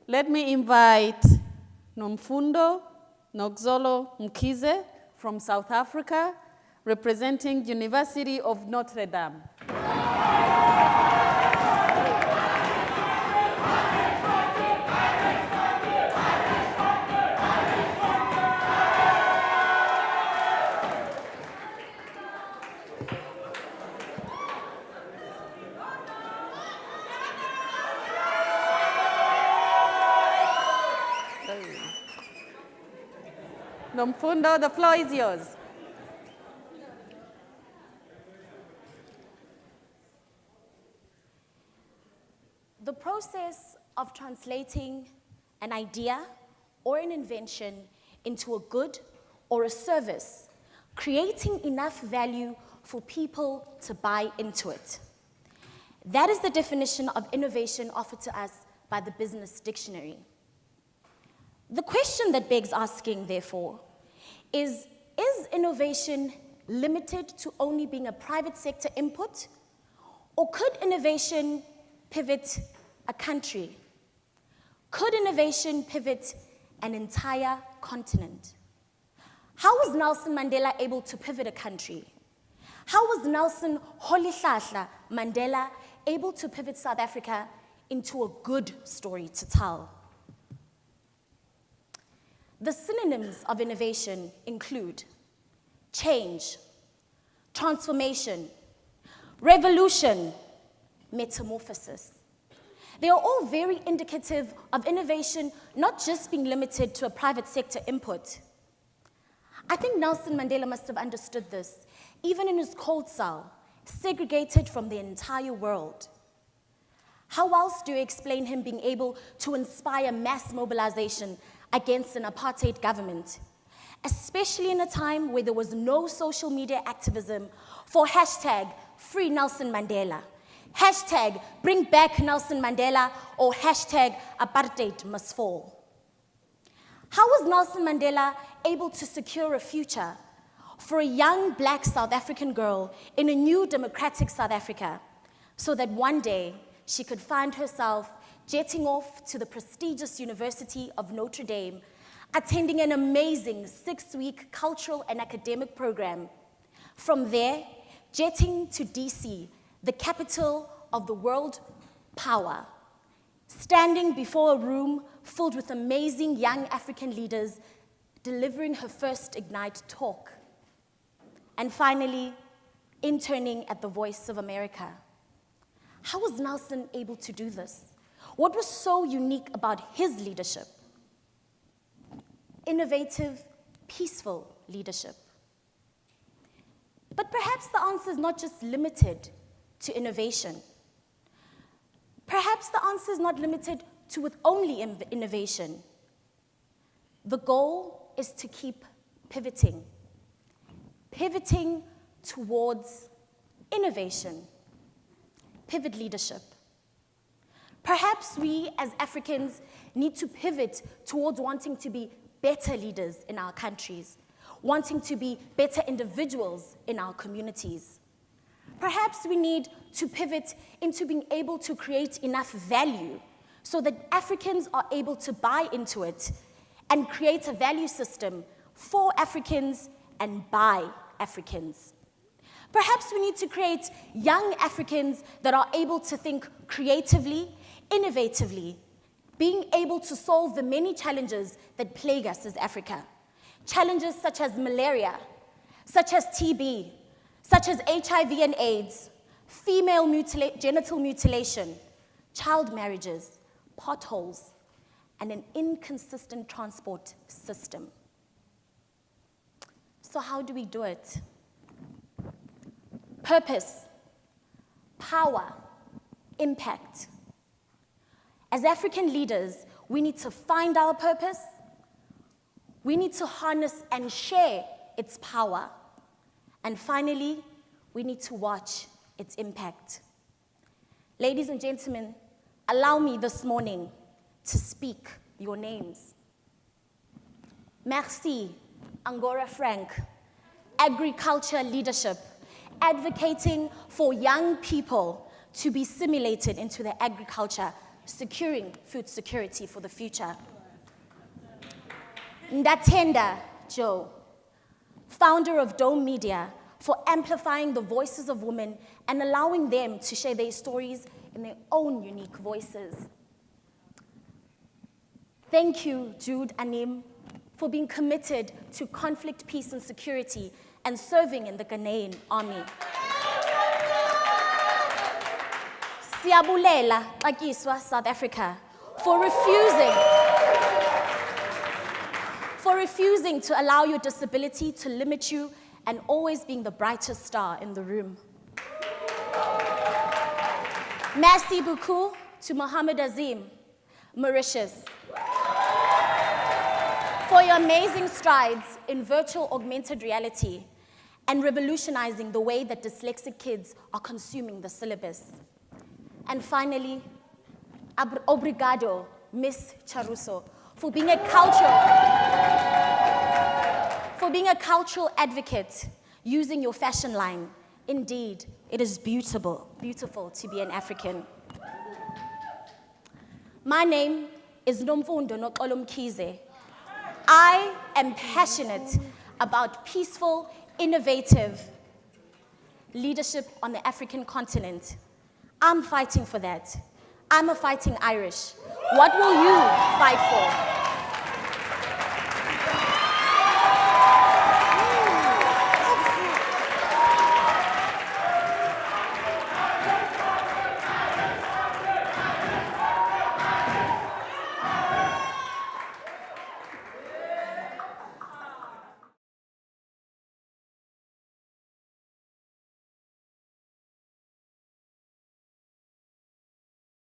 Let me invite Nomfundo, Noxolo, Mkhize from South Africa, representing University of Notre Dame. Nomfundo, the floor is yours. The process of translating an idea or an invention into a good or a service, creating enough value for people to buy into it. That is the definition of innovation offered to us by the Business Dictionary. The question that begs asking, therefore, is innovation limited to only being a private sector input, or could innovation pivot a country? Could innovation pivot an entire continent? How was Nelson Mandela able to pivot a country? How was Nelson Rolihlahla Mandela able to pivot South Africa into a good story to tell? The synonyms of innovation include change, transformation, revolution, metamorphosis. They are all very indicative of innovation not just being limited to a private sector input. I think Nelson Mandela must have understood this, even in his cold cell, segregated from the entire world. How else do you explain him being able to inspire mass mobilization against an apartheid government, especially in a time where there was no social media activism for hashtag Free Nelson Mandela, hashtag Bring Back Nelson Mandela, or hashtag Apartheid Must Fall? How was Nelson Mandela able to secure a future for a young black South African girl in a new democratic South Africa so that one day she could find herself jetting off to the prestigious University of Notre Dame, attending an amazing 6-week cultural and academic program. From there, jetting to DC, the capital of the world power, standing before a room filled with amazing young African leaders, delivering her first Ignite talk. And finally, interning at the Voice of America. How was Nelson able to do this? What was so unique about his leadership? Innovative, peaceful leadership. But perhaps the answer is not just limited to innovation. Perhaps the answer is not limited to with only innovation. The goal is to keep pivoting towards innovation, pivot leadership. Perhaps we as Africans need to pivot towards wanting to be better leaders in our countries, wanting to be better individuals in our communities. Perhaps we need to pivot into being able to create enough value so that Africans are able to buy into it and create a value system for Africans and by Africans. Perhaps we need to create young Africans that are able to think creatively, innovatively, being able to solve the many challenges that plague us as Africa. Challenges such as malaria, such as TB, such as HIV and AIDS, female genital mutilation, child marriages, potholes, and an inconsistent transport system. So how do we do it? Purpose, power, impact. As African leaders, we need to find our purpose, we need to harness and share its power, and finally, we need to watch its impact. Ladies and gentlemen, allow me this morning to speak your names. Merci, Angora Frank, agriculture leadership, advocating for young people to be simulated into the agriculture securing food security for the future. Ndatenda Joe, founder of Dome Media, for amplifying the voices of women and allowing them to share their stories in their own unique voices. Thank you, Jude Anim, for being committed to conflict, peace, and security and serving in the Ghanaian army. Siyabulela Xatyiswa, South Africa, for refusing to allow your disability to limit you and always being the brightest star in the room. Merci beaucoup to Mohammed Azim, Mauritius, for your amazing strides in virtual augmented reality and revolutionizing the way that dyslexic kids are consuming the syllabus. And finally, obrigado, Miss Charuso, for being a cultural advocate using your fashion line. Indeed, it is beautiful to be an African. My name is Nomfundo Noxolo Mkhize. I am passionate about peaceful, innovative leadership on the African continent. I'm fighting for that. I'm a fighting Irish. What will you fight for?